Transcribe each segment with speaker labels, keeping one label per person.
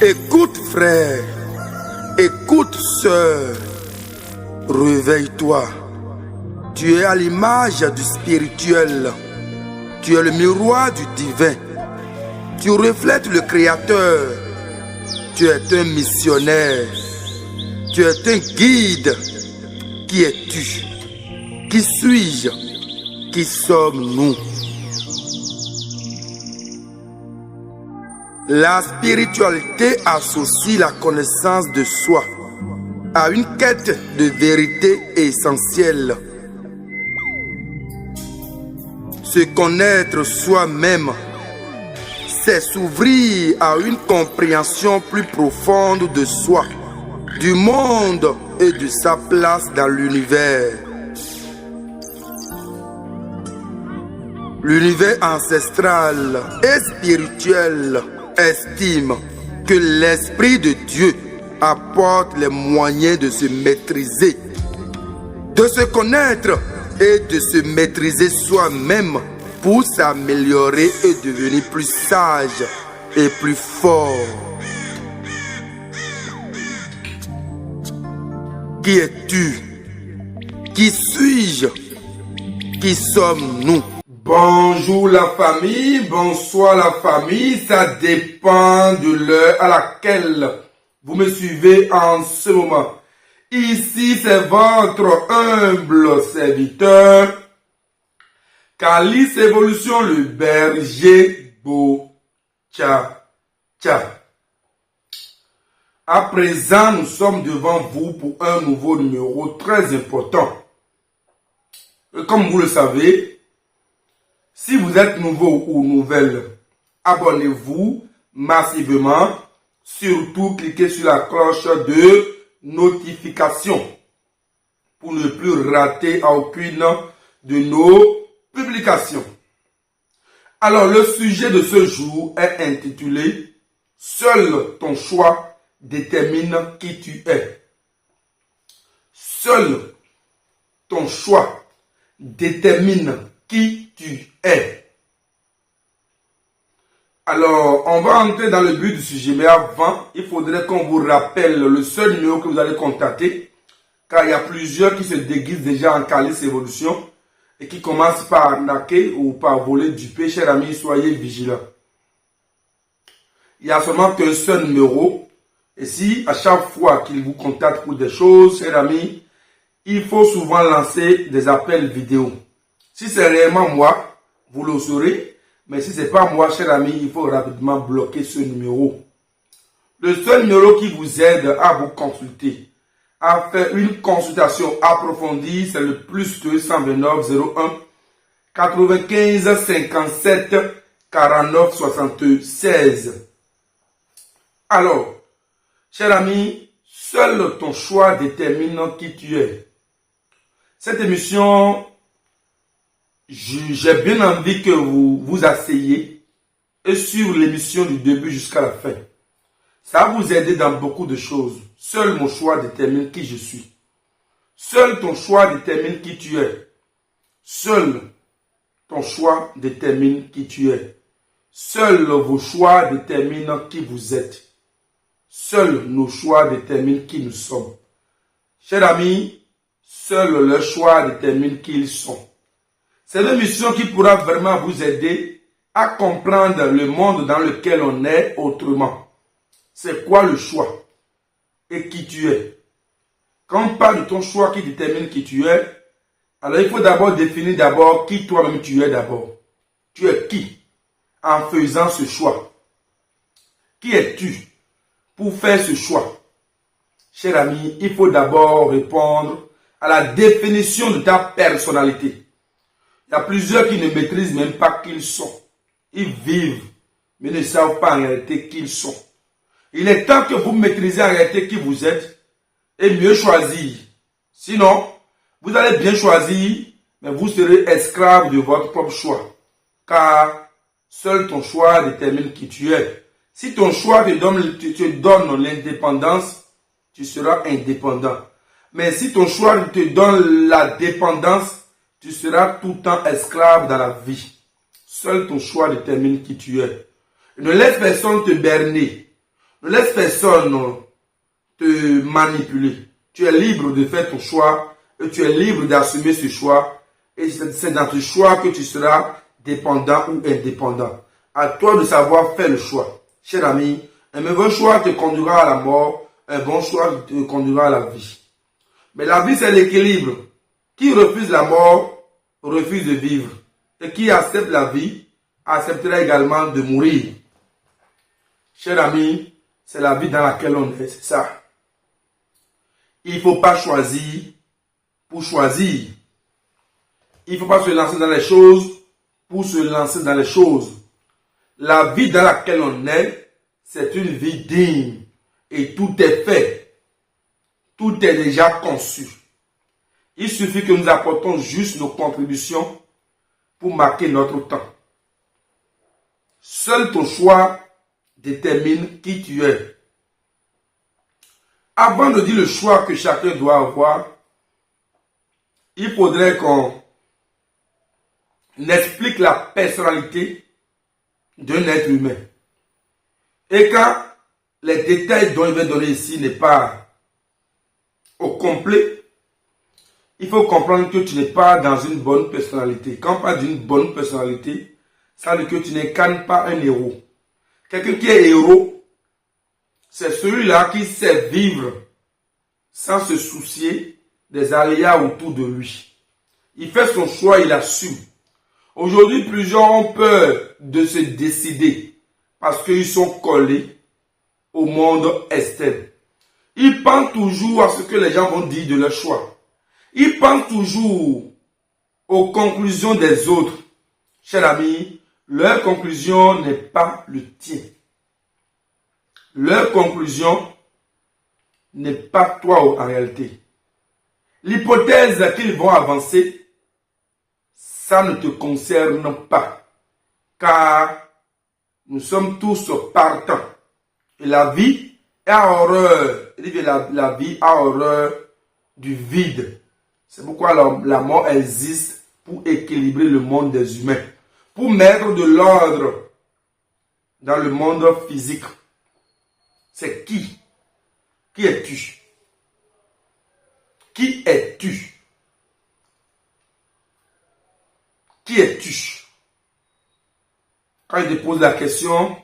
Speaker 1: Écoute frère, écoute sœur, réveille-toi. Tu es à l'image du spirituel. Tu es le miroir du divin. Tu reflètes le Créateur. Tu es un missionnaire. Tu es un guide. Qui es-tu? Qui suis-je? Qui sommes-nous? La spiritualité associe la connaissance de soi à une quête de vérité essentielle. Se connaître soi-même, c'est s'ouvrir à une compréhension plus profonde de soi, du monde et de sa place dans l'univers. L'univers ancestral et spirituel estime que l'Esprit de Dieu apporte les moyens de se maîtriser, de se connaître et de se maîtriser soi-même pour s'améliorer et devenir plus sage et plus fort. Qui es-tu? Qui suis-je? Qui sommes-nous? Bonjour la famille, bonsoir la famille, ça dépend de l'heure à laquelle vous me suivez en ce moment. Ici c'est votre humble serviteur, Calice Évolution, le berger Bocha. À présent, nous sommes devant vous pour un nouveau numéro très important. Et comme vous le savez, si vous êtes nouveau ou nouvelle, abonnez-vous massivement. Surtout, cliquez sur la cloche de notification pour ne plus rater aucune de nos publications. Alors, le sujet de ce jour est intitulé « Seul ton choix détermine qui tu es ». Seul ton choix détermine qui tu es. Alors, on va entrer dans le but du sujet, mais avant, il faudrait qu'on vous rappelle le seul numéro que vous allez contacter, car il y a plusieurs qui se déguisent déjà en Calice Évolution et qui commencent par arnaquer ou par voler du paix. Chers amis, soyez vigilants. Il n'y a seulement qu'un seul numéro, et si à chaque fois qu'ils vous contactent pour des choses, chers amis, il faut souvent lancer des appels vidéo. Si c'est réellement moi, vous le saurez. Mais si ce n'est pas moi, cher ami, il faut rapidement bloquer ce numéro. Le seul numéro qui vous aide à vous consulter, à faire une consultation approfondie, c'est le +2 129 01 95 57 49 76. Alors, cher ami, seul ton choix détermine qui tu es. Cette émission, j'ai bien envie que vous vous asseyez et suivez l'émission du début jusqu'à la fin. Ça va vous aider dans beaucoup de choses. Seul mon choix détermine qui je suis. Seul ton choix détermine qui tu es. Seul ton choix détermine qui tu es. Seuls vos choix déterminent qui vous êtes. Seuls nos choix déterminent qui nous sommes. Chers amis, seuls leurs choix déterminent qui ils sont. C'est une mission qui pourra vraiment vous aider à comprendre le monde dans lequel on est autrement. C'est quoi le choix et qui tu es? Quand on parle de ton choix qui détermine qui tu es, alors il faut d'abord définir d'abord qui toi-même tu es d'abord. Tu es qui en faisant ce choix? Qui es-tu pour faire ce choix? Cher ami, il faut d'abord répondre à la définition de ta personnalité. Il y a plusieurs qui ne maîtrisent même pas qui ils sont. Ils vivent, mais ne savent pas en réalité qui ils sont. Il est temps que vous maîtrisez en réalité qui vous êtes et mieux choisir. Sinon, vous allez bien choisir, mais vous serez esclave de votre propre choix. Car seul ton choix détermine qui tu es. Si ton choix te donne l'indépendance, tu seras indépendant. Mais si ton choix te donne la dépendance, tu seras tout le temps esclave dans la vie. Seul ton choix détermine qui tu es. Ne laisse personne te berner. Ne laisse personne te manipuler. Tu es libre de faire ton choix et tu es libre d'assumer ce choix. Et c'est dans ce choix que tu seras dépendant ou indépendant. À toi de savoir faire le choix. Cher ami, un mauvais choix te conduira à la mort, un bon choix te conduira à la vie. Mais la vie, c'est l'équilibre. Qui refuse la mort, refuse de vivre. Et qui accepte la vie, acceptera également de mourir. Cher ami, c'est la vie dans laquelle on est, c'est ça. Il ne faut pas choisir pour choisir. Il ne faut pas se lancer dans les choses pour se lancer dans les choses. La vie dans laquelle on est, c'est une vie digne. Et tout est fait. Tout est déjà conçu. Il suffit que nous apportons juste nos contributions pour marquer notre temps. Seul ton choix détermine qui tu es. Avant de dire le choix que chacun doit avoir, il faudrait qu'on explique la personnalité d'un être humain. Et quand les détails dont il va donner ici n'est pas au complet, il faut comprendre que tu n'es pas dans une bonne personnalité. Quand on parle d'une bonne personnalité, ça veut dire que tu n'incarnes pas un héros. Quelqu'un qui est héros, c'est celui-là qui sait vivre sans se soucier des aléas autour de lui. Il fait son choix, il assume. Aujourd'hui, plusieurs ont peur de se décider parce qu'ils sont collés au monde externe. Ils pensent toujours à ce que les gens vont dire de leur choix. Ils pensent toujours aux conclusions des autres. Cher ami, leur conclusion n'est pas le tien. Leur conclusion n'est pas toi en réalité. L'hypothèse qu'ils vont avancer, ça ne te concerne pas. Car nous sommes tous partants. Et la vie a horreur. La vie a horreur du vide. C'est pourquoi la mort existe pour équilibrer le monde des humains. Pour mettre de l'ordre dans le monde physique. C'est qui? Qui es-tu? Qui es-tu? Qui es-tu? Quand je te pose la question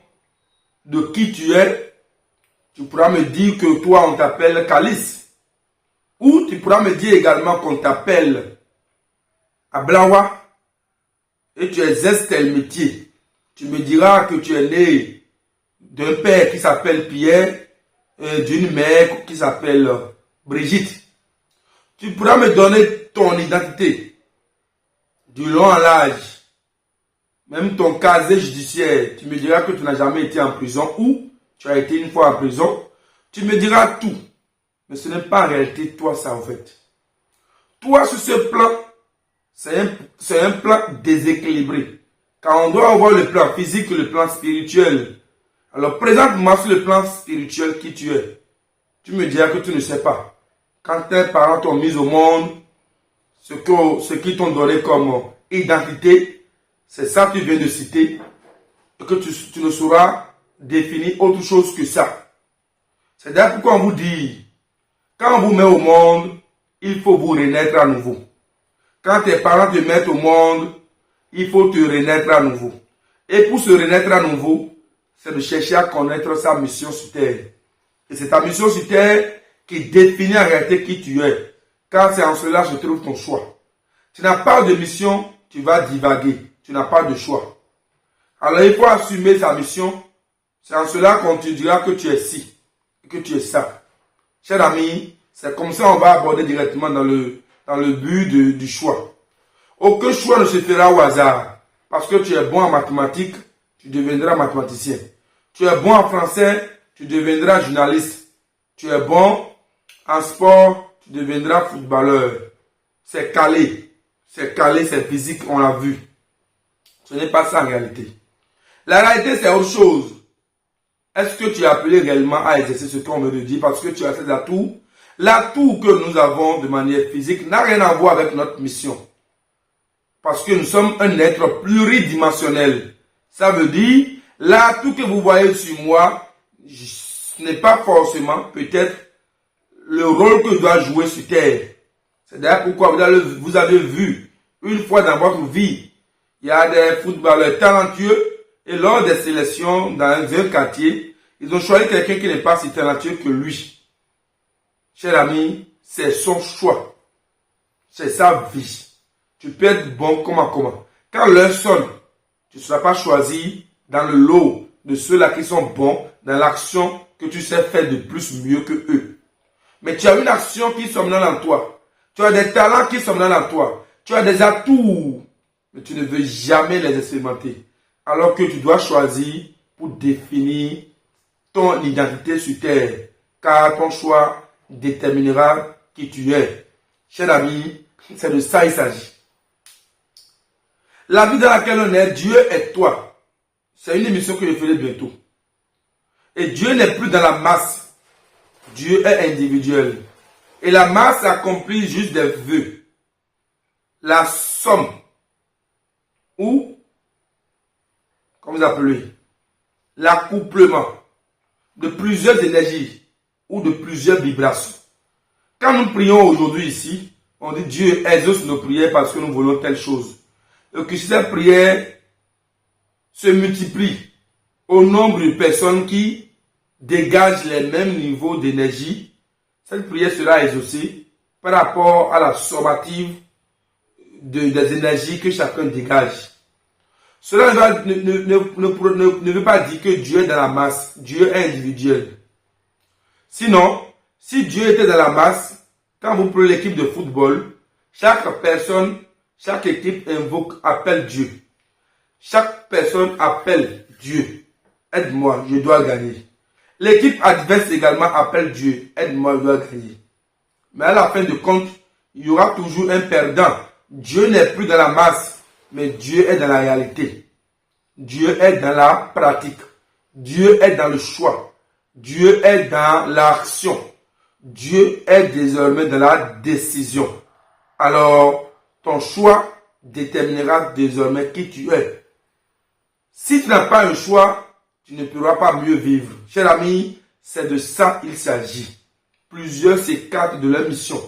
Speaker 1: de qui tu es, tu pourras me dire que toi on t'appelle Calice. Ou tu pourras me dire également qu'on t'appelle Ablawa et tu exerces tel métier. Tu me diras que tu es né d'un père qui s'appelle Pierre et d'une mère qui s'appelle Brigitte. Tu pourras me donner ton identité du long à l'âge, même ton casier judiciaire. Tu me diras que tu n'as jamais été en prison ou tu as été une fois en prison. Tu me diras tout. Mais ce n'est pas en réalité toi ça en fait. Toi sur ce plan, c'est un plan déséquilibré. Car on doit avoir le plan physique et le plan spirituel. Alors présente-moi sur le plan spirituel qui tu es. Tu me diras que tu ne sais pas. Quand tes parents t'ont mis au monde, ce qu'ils t'ont donné comme identité, c'est ça que tu viens de citer. Et que tu ne sauras définir autre chose que ça. C'est d'ailleurs pourquoi on vous dit, quand on vous met au monde, il faut vous renaître à nouveau. Quand tes parents te mettent au monde, il faut te renaître à nouveau. Et pour se renaître à nouveau, c'est de chercher à connaître sa mission sur terre. Et c'est ta mission sur terre qui définit en réalité qui tu es. Car c'est en cela que se trouve ton choix. Tu n'as pas de mission, tu vas divaguer. Tu n'as pas de choix. Alors il faut assumer sa mission. C'est en cela qu'on te dira que tu es ci, que tu es ça. Cher ami, c'est comme ça qu'on va aborder directement dans le but du choix. Aucun choix ne se fera au hasard. Parce que tu es bon en mathématiques, tu deviendras mathématicien. Tu es bon en français, tu deviendras journaliste. Tu es bon en sport, tu deviendras footballeur. C'est calé. C'est physique, on l'a vu. Ce n'est pas ça en réalité. La réalité, c'est autre chose. Est-ce que tu es appelé réellement à exercer ce qu'on veut te dire parce que tu as ces atouts? L'atout que nous avons de manière physique n'a rien à voir avec notre mission. Parce que nous sommes un être pluridimensionnel. Ça veut dire, l'atout que vous voyez sur moi, ce n'est pas forcément peut-être le rôle que doit jouer sur terre. C'est d'ailleurs pourquoi vous avez vu une fois dans votre vie, il y a des footballeurs talentueux et lors des sélections dans un quartier, ils ont choisi quelqu'un qui n'est pas si talentueux que lui. Cher ami, c'est son choix. C'est sa vie. Tu peux être bon comment. Quand l'heure sonne, tu ne seras pas choisi dans le lot de ceux-là qui sont bons dans l'action que tu sais faire de plus mieux que eux. Mais tu as une action qui somnole en toi. Tu as des talents qui somnolent en toi. Tu as des atouts. Mais tu ne veux jamais les expérimenter. Alors que tu dois choisir pour définir ton identité sur terre. Car ton choix déterminera qui tu es. Cher ami, c'est de ça il s'agit. La vie dans laquelle on est, Dieu est toi. C'est une émission que je ferai bientôt. Et Dieu n'est plus dans la masse. Dieu est individuel. Et la masse accomplit juste des vœux. La somme. Ou, comment vous appelez, l'accouplement de plusieurs énergies ou de plusieurs vibrations. Quand nous prions aujourd'hui ici, on dit Dieu exauce nos prières parce que nous voulons telle chose. Et que ces prières se multiplient au nombre de personnes qui dégagent les mêmes niveaux d'énergie, cette prière sera exaucée par rapport à la sommative des énergies que chacun dégage. Cela ne veut pas dire que Dieu est dans la masse. Dieu est individuel. Sinon, si Dieu était dans la masse, quand vous prenez l'équipe de football, chaque personne, chaque équipe appelle Dieu. Chaque personne appelle Dieu. Aide-moi, je dois gagner. L'équipe adverse également appelle Dieu. Aide-moi, je dois gagner. Mais à la fin de compte, il y aura toujours un perdant. Dieu n'est plus dans la masse, mais Dieu est dans la réalité. Dieu est dans la pratique. Dieu est dans le choix. Dieu est dans l'action. Dieu est désormais dans la décision. Alors, ton choix déterminera désormais qui tu es. Si tu n'as pas un choix, tu ne pourras pas mieux vivre. Cher ami, c'est de ça qu'il s'agit. Plusieurs s'écartent de leur mission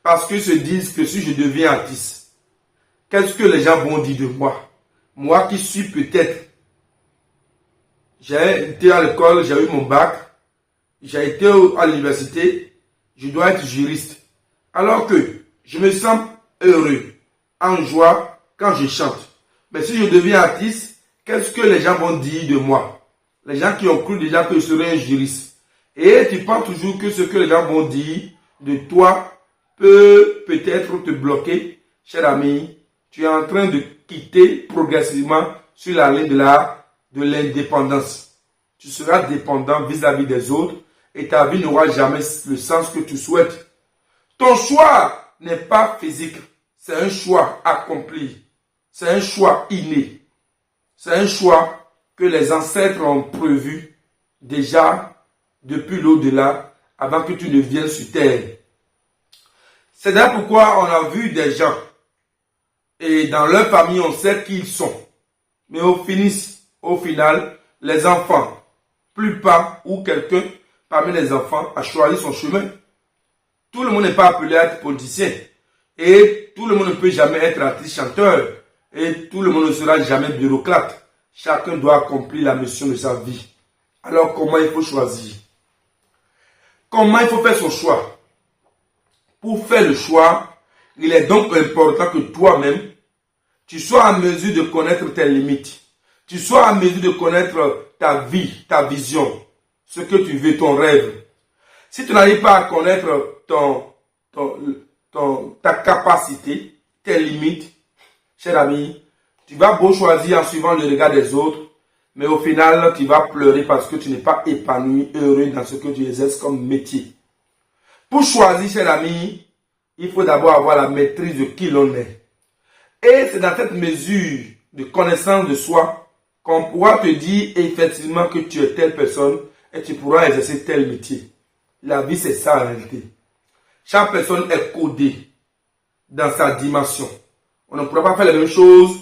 Speaker 1: parce qu'ils se disent que si je deviens artiste, qu'est-ce que les gens vont dire de moi? Moi qui suis peut-être, j'ai été à l'école, j'ai eu mon bac, j'ai été à l'université, je dois être juriste. Alors que je me sens heureux, en joie quand je chante. Mais si je deviens artiste, qu'est-ce que les gens vont dire de moi? Les gens qui ont cru déjà que je serais un juriste. Et tu penses toujours que ce que les gens vont dire de toi peut peut-être te bloquer. Cher ami, tu es en train de quitter progressivement sur la ligne de l'indépendance. Tu seras dépendant vis-à-vis des autres et ta vie n'aura jamais le sens que tu souhaites. Ton choix n'est pas physique, c'est un choix accompli, c'est un choix inné, c'est un choix que les ancêtres ont prévu déjà depuis l'au-delà avant que tu ne viennes sur terre. C'est d'ailleurs pourquoi on a vu des gens et dans leur famille on sait qui ils sont. Mais au final, les enfants, plus pas ou quelqu'un parmi les enfants a choisi son chemin. Tout le monde n'est pas appelé à être politicien. Et tout le monde ne peut jamais être artiste chanteur. Et tout le monde ne sera jamais bureaucrate. Chacun doit accomplir la mission de sa vie. Alors comment il faut choisir? Comment il faut faire son choix? Pour faire le choix, il est donc important que toi-même, tu sois en mesure de connaître tes limites. Tu sois en mesure de connaître ta vie, ta vision, ce que tu veux, ton rêve. Si tu n'arrives pas à connaître ta capacité, tes limites, cher ami, tu vas beau choisir en suivant le regard des autres, mais au final, tu vas pleurer parce que tu n'es pas épanoui, heureux dans ce que tu exerces comme métier. Pour choisir, cher ami, il faut d'abord avoir la maîtrise de qui l'on est. Et c'est dans cette mesure de connaissance de soi qu'on pourra te dire effectivement que tu es telle personne et tu pourras exercer tel métier. La vie, c'est ça en réalité. Chaque personne est codée dans sa dimension. On ne pourra pas faire les mêmes choses.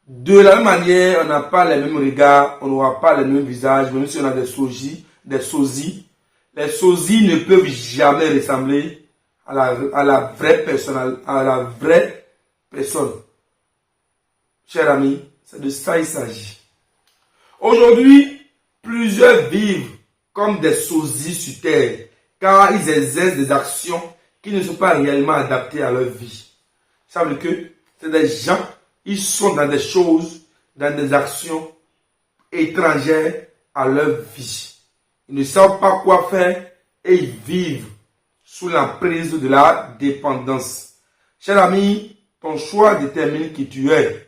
Speaker 1: De la même manière, on n'a pas les mêmes regards, on n'aura pas les mêmes visages, même si on a des sosies. Les sosies ne peuvent jamais ressembler à la vraie personne, à la vraie personne. Chers amis, c'est de ça il s'agit. Aujourd'hui, plusieurs vivent comme des sosies sur terre, car ils exercent des actions qui ne sont pas réellement adaptées à leur vie. Ça veut dire que c'est des gens, ils sont dans des choses, dans des actions étrangères à leur vie. Ils ne savent pas quoi faire et ils vivent sous l'emprise de la dépendance. Cher ami, ton choix détermine qui tu es.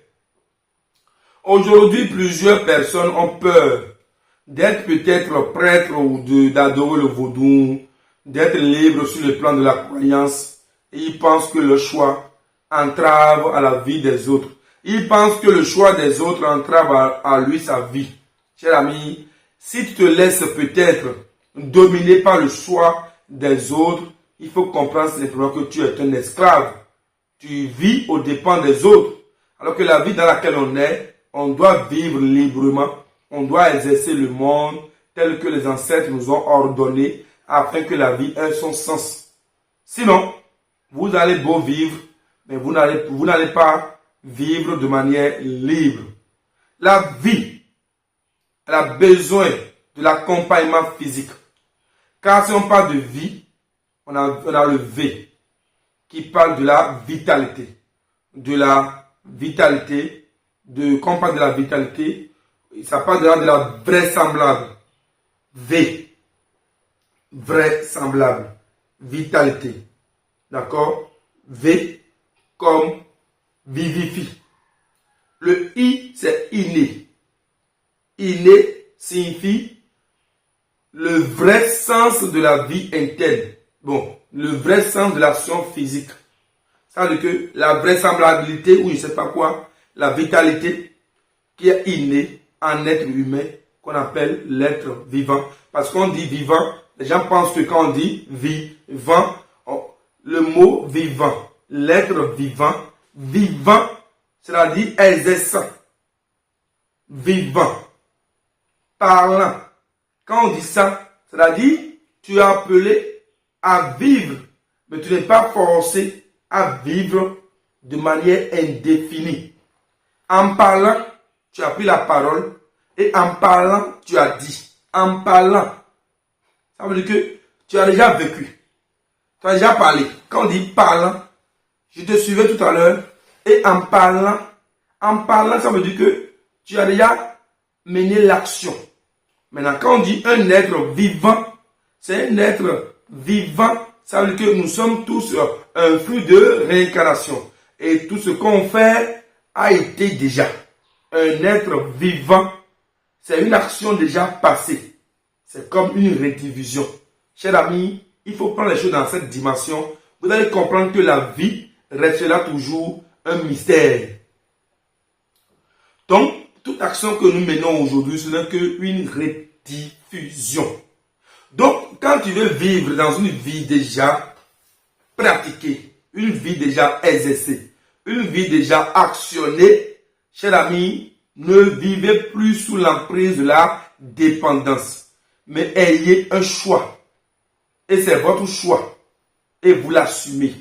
Speaker 1: Aujourd'hui, plusieurs personnes ont peur d'être peut-être prêtre ou d'adorer le vaudou, d'être libre sur le plan de la croyance. Et ils pensent que le choix entrave à la vie des autres. Ils pensent que le choix des autres entrave à lui sa vie. Cher ami, si tu te laisses peut-être dominer par le choix des autres, il faut comprendre simplement que tu es un esclave. Tu vis aux dépens des autres. Alors que la vie dans laquelle on est, on doit vivre librement. On doit exercer le monde tel que les ancêtres nous ont ordonné afin que la vie ait son sens. Sinon, vous allez beau vivre, mais vous n'allez pas vivre de manière libre. La vie, elle a besoin de l'accompagnement physique. Car si on parle de vie, on a le V qui parle de la vitalité. De la vitalité, quand on parle de la vitalité, ça parle de la vraisemblable. V, vraisemblable, vitalité. D'accord? V comme vivifie. Le I, c'est inné. Inné signifie le vrai sens de la vie interne. Bon, le vrai sens de l'action physique. Ça veut dire que la vraisemblabilité, ou je ne sais pas quoi, la vitalité qui est innée en être humain, qu'on appelle l'être vivant. Parce qu'on dit vivant, les gens pensent que quand on dit vivant, le mot vivant, l'être vivant, vivant, c'est-à-dire exerçant, vivant, parlant. Quand on dit ça, c'est-à-dire tu es appelé à vivre, mais tu n'es pas forcé à vivre de manière indéfinie. En parlant, tu as pris la parole et en parlant, tu as dit. En parlant, ça veut dire que tu as déjà vécu. Tu as déjà parlé. Quand on dit parlant, je te suivais tout à l'heure. Et en parlant, ça veut dire que tu as déjà mené l'action. Maintenant, quand on dit un être vivant, c'est un être vivant. Ça veut dire que nous sommes tous un fruit de réincarnation. Et tout ce qu'on fait a été déjà. Un être vivant, c'est une action déjà passée. C'est comme une rediffusion. Chers amis, il faut prendre les choses dans cette dimension. Vous allez comprendre que la vie restera toujours un mystère. Donc, toute action que nous menons aujourd'hui, ce n'est qu'une rediffusion. Donc, quand tu veux vivre dans une vie déjà pratiquée, une vie déjà exercée, une vie déjà actionnée, cher ami, ne vivez plus sous l'emprise de la dépendance, mais ayez un choix. Et c'est votre choix. Et vous l'assumez.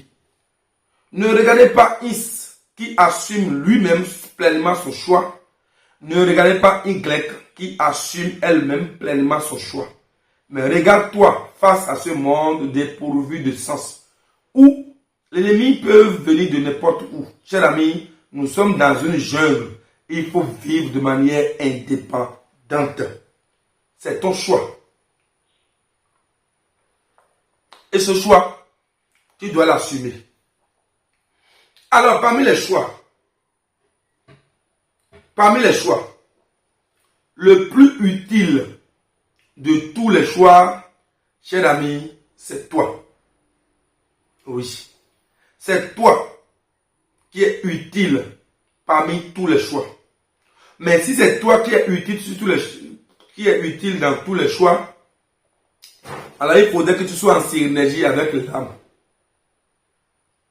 Speaker 1: Ne regardez pas Is qui assume lui-même pleinement son choix. Ne regardez pas Y qui assume elle-même pleinement son choix. Mais regarde-toi face à ce monde dépourvu de sens, où l'ennemi peut venir de n'importe où. Cher ami, nous sommes dans une jungle. Il faut vivre de manière indépendante. C'est ton choix. Et ce choix, tu dois l'assumer. Alors, parmi les choix, le plus utile de tous les choix, cher ami, c'est toi. Oui. C'est toi qui es utile parmi tous les choix. Mais si c'est toi qui es utile dans tous les choix, alors il faudrait que tu sois en synergie avec l'âme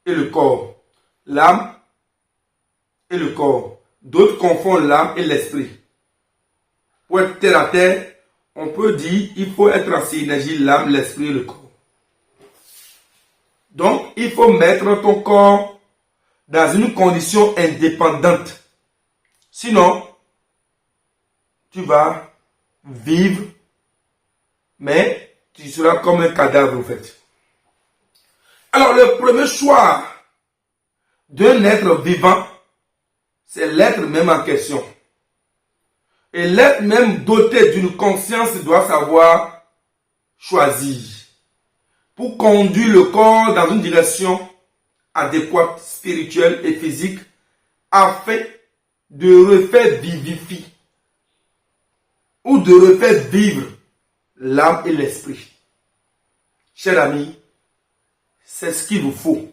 Speaker 1: et le corps. L'âme et le corps. D'autres confondent l'âme et l'esprit. Pour être terre à terre, on peut dire il faut être en synergie, l'âme, l'esprit et le corps. Donc, il faut mettre ton corps dans une condition indépendante. Sinon, tu vas vivre, mais tu seras comme un cadavre en fait. Alors, le premier choix d'un être vivant, c'est l'être même en question. Et l'être même doté d'une conscience doit savoir choisir pour conduire le corps dans une direction adéquate, spirituelle et physique, afin de refaire vivifier ou de refaire vivre l'âme et l'esprit. Chers amis, c'est ce qu'il vous faut.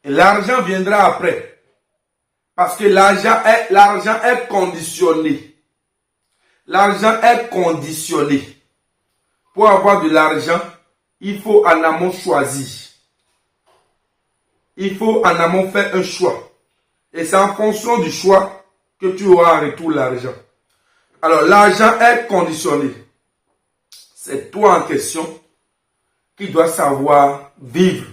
Speaker 1: Et l'argent viendra après. Parce que l'argent est conditionné. L'argent est conditionné. Pour avoir de l'argent, il faut en amont choisir. Il faut en amont faire un choix. Et c'est en fonction du choix que tu auras en retour l'argent. Alors, l'argent est conditionné. C'est toi en question qui dois savoir vivre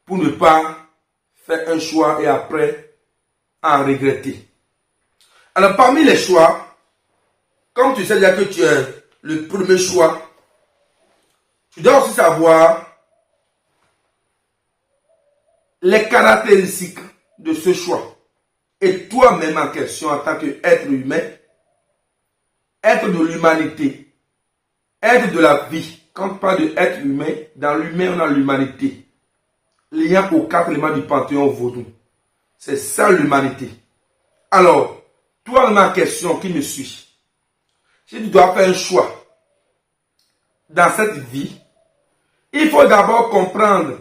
Speaker 1: pour ne pas faire un choix et après en regretter. Alors, parmi les choix, comme tu sais déjà que tu es le premier choix, tu dois aussi savoir les caractéristiques de ce choix. Et toi-même en question, en tant qu'être humain, être de l'humanité, être de la vie. Quand on parle d'être humain, dans l'humain, on a l'humanité. Liant aux 4 éléments du panthéon vaudou. C'est ça l'humanité. Alors, toi, ma question qui me suit, si tu dois faire un choix dans cette vie, il faut d'abord comprendre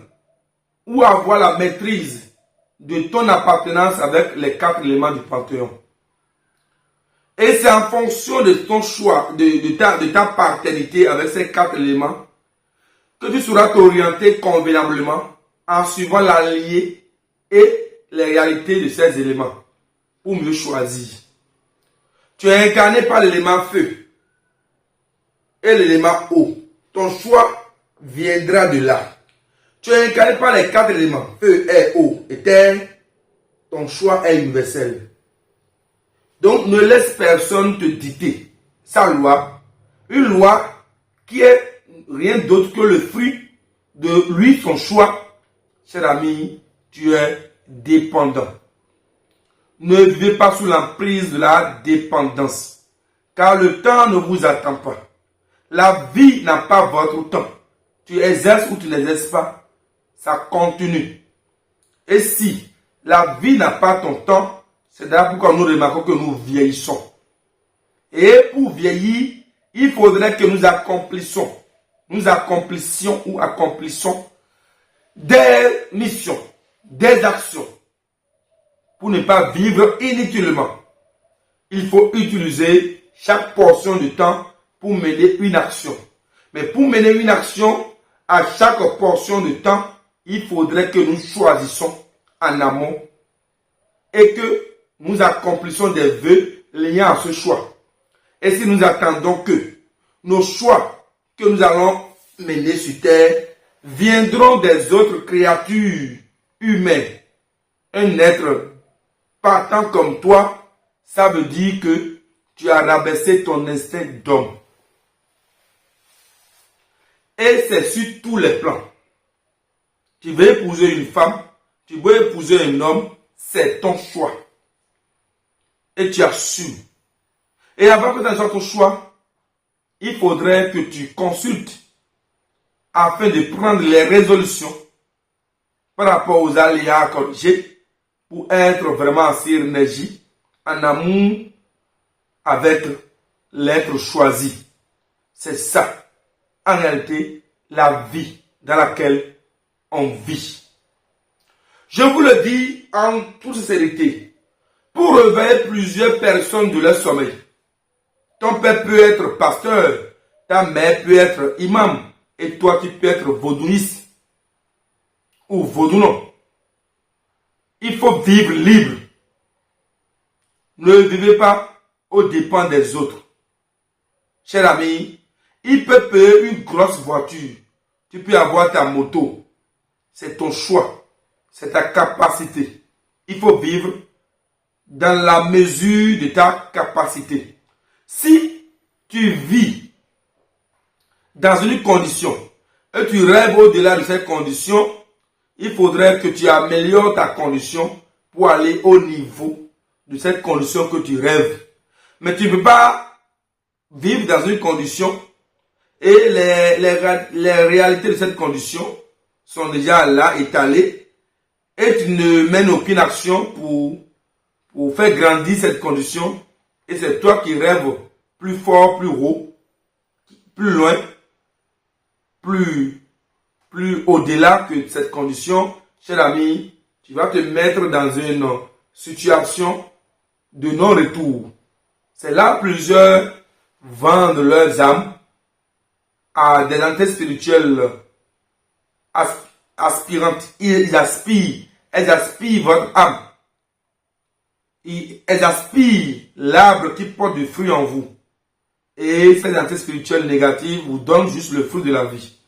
Speaker 1: ou avoir la maîtrise de ton appartenance avec les 4 éléments du panthéon. Et c'est en fonction de ton choix, de ta paternité avec ces 4 éléments, que tu sauras t'orienter convenablement en suivant l'allié et les réalités de ces éléments pour mieux choisir. Tu es incarné par l'élément feu et l'élément eau. Ton choix viendra de là. Tu es incarné par les 4 éléments, feu, air, eau et terre. Ton choix est universel. Donc ne laisse personne te dicter sa loi. Une loi qui est rien d'autre que le fruit de lui, son choix. Cher ami, tu es dépendant. Ne vivez pas sous l'emprise de la dépendance, car le temps ne vous attend pas. La vie n'a pas votre temps. Tu exerces ou tu n'exerces pas, ça continue. Et si la vie n'a pas ton temps, c'est d'ailleurs pourquoi nous remarquons que nous vieillissons. Et pour vieillir, il faudrait que nous accomplissions des missions, des actions, pour ne pas vivre inutilement. Il faut utiliser chaque portion de temps pour mener une action. Mais pour mener une action, à chaque portion de temps, il faudrait que nous choisissions en amont et que nous accomplissions des vœux liés à ce choix. Et si nous attendons que nos choix que nous allons mener sur terre viendront des autres créatures humaines, un être partant comme toi, ça veut dire que tu as rabaissé ton instinct d'homme. Et c'est sur tous les plans. Tu veux épouser une femme, tu veux épouser un homme, c'est ton choix. Et tu assumes. Et avant que tu aies ton choix, il faudrait que tu consultes afin de prendre les résolutions par rapport aux aléas à corriger pour être vraiment en synergie, en amour avec l'être choisi. C'est ça, en réalité, la vie dans laquelle on vit. Je vous le dis en toute sincérité, pour réveiller plusieurs personnes de leur sommeil. Ton père peut être pasteur, ta mère peut être imam, et toi tu peux être vaudouiste ou vaudounon. Il faut vivre libre. Ne vivez pas aux dépens des autres. Cher ami, il peut payer une grosse voiture. Tu peux avoir ta moto. C'est ton choix. C'est ta capacité. Il faut vivre dans la mesure de ta capacité. Si tu vis dans une condition et tu rêves au-delà de cette condition, il faudrait que tu améliores ta condition pour aller au niveau de cette condition que tu rêves. Mais tu ne peux pas vivre dans une condition et les réalités de cette condition sont déjà là, étalées, et tu ne mènes aucune action pour faire grandir cette condition, et c'est toi qui rêves plus fort, plus haut, plus loin, plus au-delà que cette condition. Cher ami, tu vas te mettre dans une situation de non-retour. C'est là plusieurs vendent leurs âmes à des entités spirituelles aspirantes. Elles aspirent votre âme. Elles aspirent l'arbre qui porte du fruit en vous. Et ces entités spirituelles négatives vous donnent juste le fruit de la vie.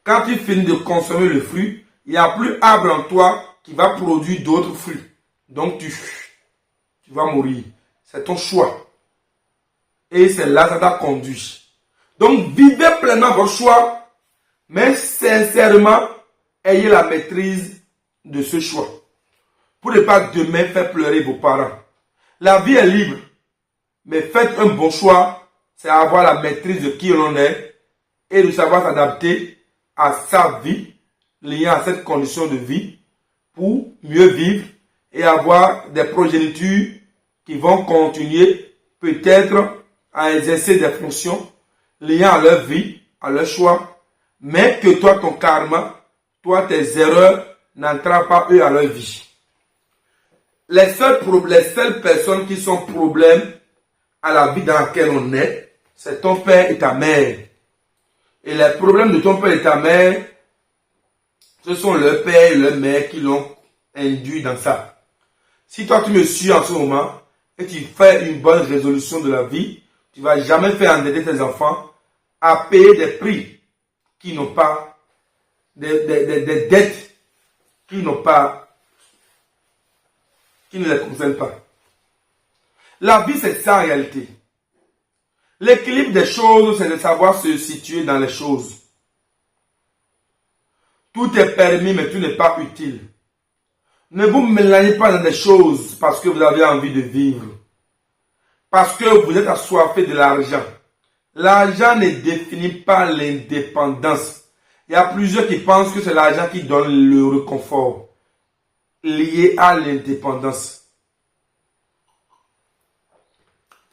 Speaker 1: Quand tu finis de consommer le fruit, il n'y a plus arbre en toi qui va produire d'autres fruits. Donc tu vas mourir. C'est ton choix. Et c'est là que ça t'a conduit. Donc vivez pleinement votre choix, mais sincèrement, ayez la maîtrise de ce choix. Pour ne pas demain faire pleurer vos parents. La vie est libre, mais faites un bon choix, c'est avoir la maîtrise de qui l'on est et de savoir s'adapter à sa vie, liée à cette condition de vie, pour mieux vivre et avoir des progénitures qui vont continuer peut-être à exercer des fonctions liées à leur vie, à leur choix, mais que toi, ton karma, toi, tes erreurs n'entrent pas eux à leur vie. Les seules personnes qui sont problème à la vie dans laquelle on est, c'est ton père et ta mère. Et les problèmes de ton père et ta mère, ce sont leur père et leur mère qui l'ont induit dans ça. Si toi tu me suis en ce moment et tu fais une bonne résolution de la vie, tu ne vas jamais faire endetter tes enfants à payer des prix qui n'ont pas, des dettes qui n'ont pas, qui ne les concernent pas. La vie, c'est ça en réalité. L'équilibre des choses, c'est de savoir se situer dans les choses. Tout est permis, mais tout n'est pas utile. Ne vous mélangez pas dans des choses parce que vous avez envie de vivre. Parce que vous êtes assoiffé de l'argent. L'argent ne définit pas l'indépendance. Il y a plusieurs qui pensent que c'est l'argent qui donne le réconfort lié à l'indépendance.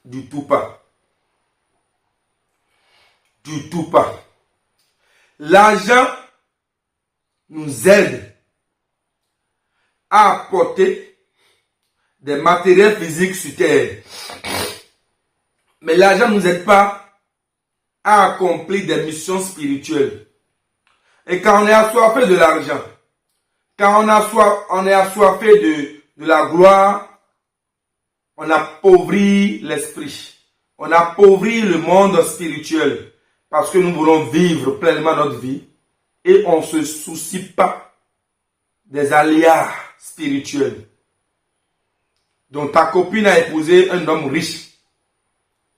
Speaker 1: Du tout pas. Du tout pas. L'argent nous aide à apporter des matériels physiques sur terre. Mais l'argent ne nous aide pas à accomplir des missions spirituelles. Et quand on est assoiffé de l'argent, quand on est assoiffé de la gloire, on appauvrit l'esprit. On appauvrit le monde spirituel. Parce que nous voulons vivre pleinement notre vie. Et on ne se soucie pas des aléas spirituels. Donc ta copine a épousé un homme riche.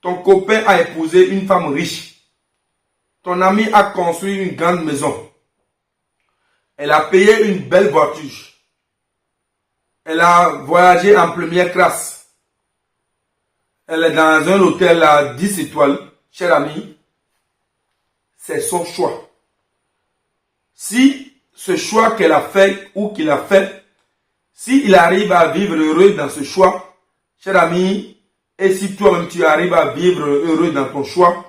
Speaker 1: Ton copain a épousé une femme riche. Ton ami a construit une grande maison. Elle a payé une belle voiture. Elle a voyagé en première classe. Elle est dans un hôtel à 10 étoiles. Cher ami, c'est son choix. Si ce choix qu'elle a fait ou qu'il a fait, s'il arrive à vivre heureux dans ce choix, cher ami, et si toi-même tu arrives à vivre heureux dans ton choix,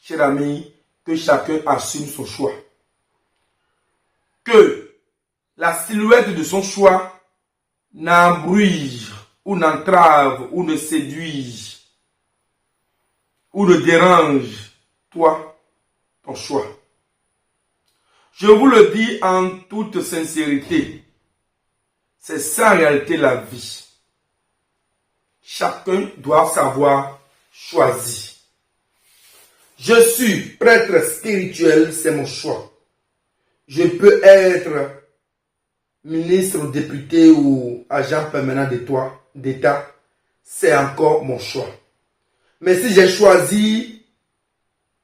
Speaker 1: cher ami, que chacun assume son choix. Que la silhouette de son choix n'embrouille ou n'entrave ou ne séduise ou ne dérange toi, ton choix. Je vous le dis en toute sincérité, c'est ça en réalité la vie. Chacun doit savoir choisi. Je suis prêtre spirituel, c'est mon choix. Je peux être ministre, député ou agent permanent d'État, c'est encore mon choix. Mais si j'ai choisi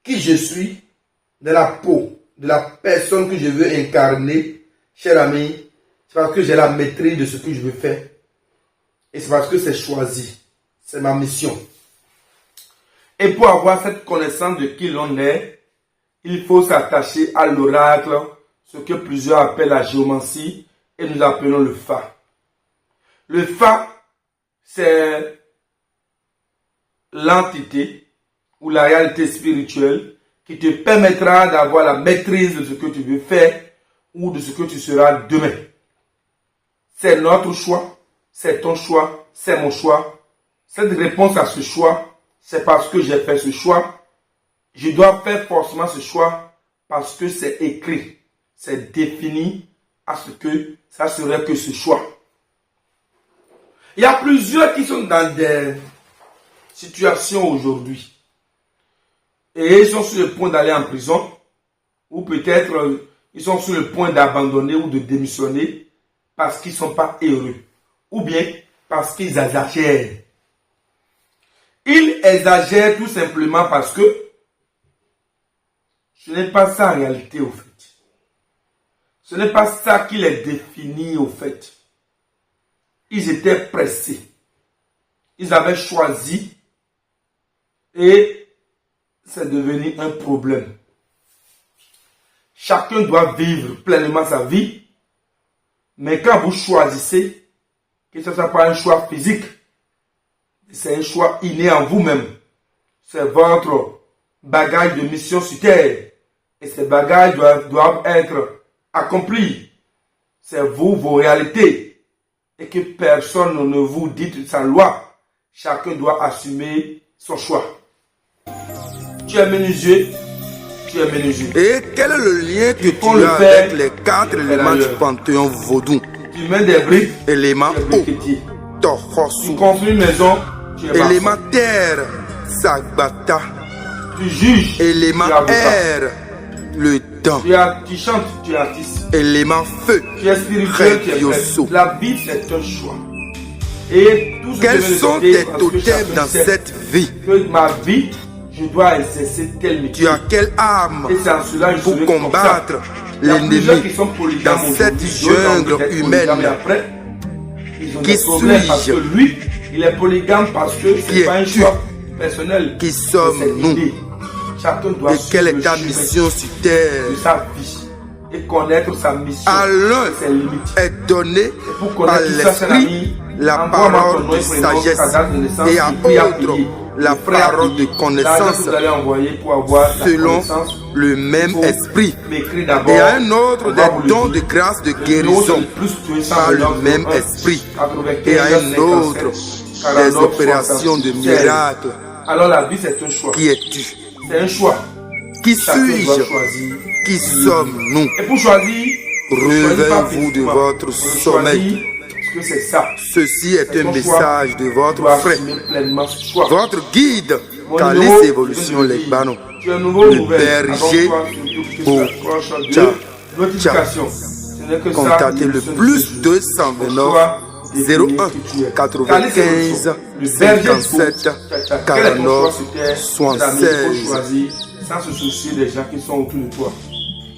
Speaker 1: qui je suis, de la peau, de la personne que je veux incarner, cher ami, c'est parce que j'ai la maîtrise de ce que je veux faire. Et c'est parce que c'est choisi. C'est ma mission. Et pour avoir cette connaissance de qui l'on est, il faut s'attacher à l'oracle, ce que plusieurs appellent la géomancie, et nous appelons le Fa. Le Fa, c'est l'entité ou la réalité spirituelle qui te permettra d'avoir la maîtrise de ce que tu veux faire ou de ce que tu seras demain. C'est notre choix, c'est ton choix, c'est mon choix. Cette réponse à ce choix, c'est parce que j'ai fait ce choix. Je dois faire forcément ce choix parce que c'est écrit, c'est défini à ce que ça serait que ce choix. Il y a plusieurs qui sont dans des situations aujourd'hui. Et ils sont sur le point d'aller en prison. Ou peut-être ils sont sur le point d'abandonner ou de démissionner parce qu'ils ne sont pas heureux. Ou bien parce qu'ils exagèrent. Ils exagèrent tout simplement parce que ce n'est pas ça en réalité au fait. Ce n'est pas ça qui les définit au fait. Ils étaient pressés. Ils avaient choisi et c'est devenu un problème. Chacun doit vivre pleinement sa vie, mais quand vous choisissez, que ce ne soit pas un choix physique, c'est un choix inné en vous-même. C'est votre bagage de mission sur terre. Et ces bagages doivent être accomplis. C'est vous, vos réalités. Et que personne ne vous dicte sa loi. Chacun doit assumer son choix. Tu es menuisier. Tu es menuisier.
Speaker 2: Et quel est le lien que tu as avec les 4 éléments du panthéon vaudou?
Speaker 1: Tu mets des briques.
Speaker 2: Élément eau,
Speaker 1: Tu construis une maison.
Speaker 2: élément terre, Sagbata.
Speaker 1: Tu juges.
Speaker 2: Élément air, le temps.
Speaker 1: Tu chantes, tu es artiste.
Speaker 2: Élément feu,
Speaker 1: Tu es spirituel, tu es prêtre. La vie, c'est un choix. Et tout ce
Speaker 2: quels
Speaker 1: que je
Speaker 2: sont
Speaker 1: vais
Speaker 2: tes
Speaker 1: parce que
Speaker 2: totems
Speaker 1: chacun
Speaker 2: dans
Speaker 1: sait
Speaker 2: cette vie?
Speaker 1: que ma vie, je dois exercer tel métier.
Speaker 2: Tu as quelle arme
Speaker 1: Et c'est en cela que je
Speaker 2: pour
Speaker 1: serai
Speaker 2: combattre
Speaker 1: comme ça. Il y a plusieurs qui
Speaker 2: l'ennemi
Speaker 1: sont polygames
Speaker 2: dans cette
Speaker 1: aujourd'hui, d'autres ont
Speaker 2: jungle
Speaker 1: peut-être
Speaker 2: humaine?
Speaker 1: polygames, et après, ils ont
Speaker 2: Qui
Speaker 1: des problèmes parce que
Speaker 2: suis-je?
Speaker 1: lui, il est polygame parce que
Speaker 2: Qui
Speaker 1: c'est pas un
Speaker 2: es-tu?
Speaker 1: choix personnel.
Speaker 2: Qui
Speaker 1: mais c'est
Speaker 2: sommes-nous?
Speaker 1: l'idée. Chacun doit
Speaker 2: Et quelle
Speaker 1: suivre
Speaker 2: est ta
Speaker 1: le chemin
Speaker 2: mission sur terre?
Speaker 1: de sa vie et connaître sa mission
Speaker 2: À l'un
Speaker 1: et ses limites.
Speaker 2: est donné
Speaker 1: Pour
Speaker 2: par
Speaker 1: connaître tout ça, c'est
Speaker 2: l'esprit la
Speaker 1: envoie-moi
Speaker 2: parole
Speaker 1: ton nom
Speaker 2: de
Speaker 1: et prénom,
Speaker 2: sagesse
Speaker 1: ta date de naissance,
Speaker 2: et à
Speaker 1: et puis à
Speaker 2: autre
Speaker 1: payer.
Speaker 2: la
Speaker 1: Le frère a
Speaker 2: parole de
Speaker 1: payé. L'argent
Speaker 2: connaissance
Speaker 1: que vous allez envoyer pour avoir la
Speaker 2: selon
Speaker 1: connaissance,
Speaker 2: le même
Speaker 1: il faut
Speaker 2: esprit.
Speaker 1: m'écrire d'abord.
Speaker 2: Et à un autre
Speaker 1: on va vous
Speaker 2: des
Speaker 1: le
Speaker 2: dons
Speaker 1: dire.
Speaker 2: de grâce de
Speaker 1: Le
Speaker 2: guérison
Speaker 1: numéro, c'est plus 200
Speaker 2: par le
Speaker 1: 99
Speaker 2: même
Speaker 1: 01
Speaker 2: esprit.
Speaker 1: 95
Speaker 2: Et à un
Speaker 1: 57
Speaker 2: autre des
Speaker 1: 49
Speaker 2: opérations de
Speaker 1: 76.
Speaker 2: miracles.
Speaker 1: Alors la vie, c'est un choix.
Speaker 2: Qui es-tu?
Speaker 1: C'est un choix.
Speaker 2: Qui
Speaker 1: Chacun doit
Speaker 2: suis-je?
Speaker 1: choisir.
Speaker 2: Qui sommes-nous?
Speaker 1: Et pour choisir,
Speaker 2: Réveillez-vous de votre sommeil.
Speaker 1: Parce que c'est ça.
Speaker 2: Ceci est
Speaker 1: C'est
Speaker 2: un
Speaker 1: ton
Speaker 2: message
Speaker 1: choix.
Speaker 2: de
Speaker 1: Tu
Speaker 2: votre
Speaker 1: dois
Speaker 2: frère,
Speaker 1: assumer pleinement ce choix.
Speaker 2: votre guide,
Speaker 1: Mon
Speaker 2: Calice
Speaker 1: numéro,
Speaker 2: Évolution
Speaker 1: je te le dis,
Speaker 2: Legbano.
Speaker 1: tu es un nouveau
Speaker 2: Le
Speaker 1: nouvelle.
Speaker 2: berger
Speaker 1: Abonne-toi surtout que
Speaker 2: Beau.
Speaker 1: tu accroches
Speaker 2: Ciao.
Speaker 1: de notifications. Ce n'est que ça,
Speaker 2: Contactez le
Speaker 1: l'émission de
Speaker 2: plus
Speaker 1: ce jour.
Speaker 2: 229
Speaker 1: Choix défini
Speaker 2: 01
Speaker 1: que tu es.
Speaker 2: 95
Speaker 1: Le berger Beau.
Speaker 2: 57
Speaker 1: Quel est ton choix
Speaker 2: 49
Speaker 1: sur terre? Mes amis, il
Speaker 2: 76.
Speaker 1: faut choisir sans se soucier des gens qui sont autour de toi.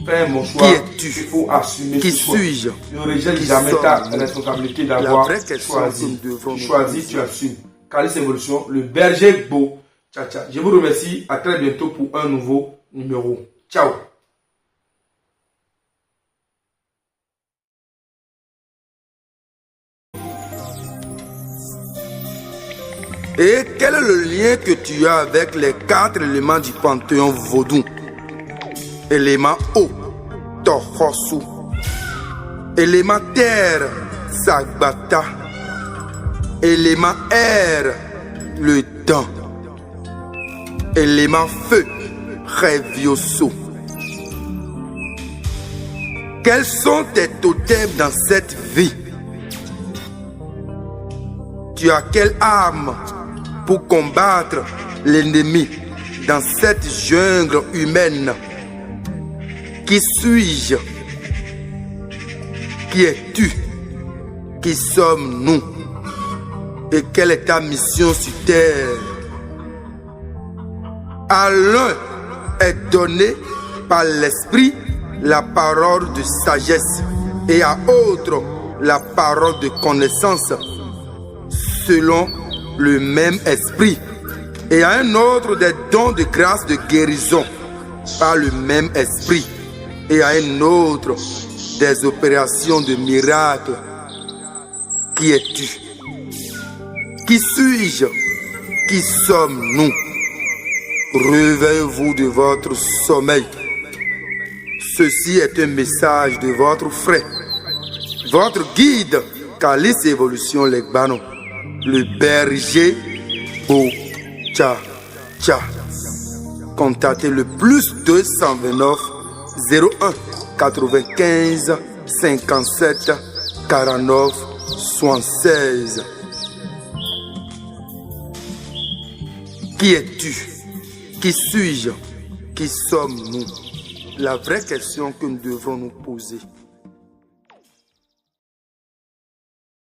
Speaker 1: Fais un bon choix.
Speaker 2: Qui es-tu?
Speaker 1: Il faut assumer
Speaker 2: Qui
Speaker 1: ce choix.
Speaker 2: suis-je?
Speaker 1: Ne rejette
Speaker 2: Qui
Speaker 1: jamais ta
Speaker 2: sommes-nous?
Speaker 1: responsabilité
Speaker 2: La
Speaker 1: d'avoir
Speaker 2: vraie question
Speaker 1: choisi.
Speaker 2: que nous devrons
Speaker 1: Tu
Speaker 2: nous
Speaker 1: choisis, tu assumes. Calice Évolution, le berger beau. Ciao, ciao. Je vous remercie. À très bientôt pour un nouveau numéro. Ciao.
Speaker 2: Et quel est le lien que tu as avec les 4 éléments du panthéon vaudou? Élément eau, Tohosu. Élément terre, Sagbata. Élément air, le temps. Élément feu, Revioso. Quels sont tes totems dans cette vie? Tu as quelle arme pour combattre l'ennemi dans cette jungle humaine. Qui suis-je? Qui es-tu? Qui sommes-nous? Et quelle est ta mission sur terre? À l'un est donné par l'esprit la parole de sagesse et à autre la parole de connaissance selon le même esprit, et à un autre des dons de grâce de guérison par le même esprit, et à un autre des opérations de miracles. Qui es-tu? Qui suis-je? Qui sommes-nous? Réveillez-vous de votre sommeil. Ceci est un message de votre frère, votre guide, Calice Évolution Legbano, le berger Bocha. Contactez le plus 229 01 95 57 49 76. Qui es-tu? Qui suis-je? Qui sommes-nous? La vraie question que nous devons nous poser.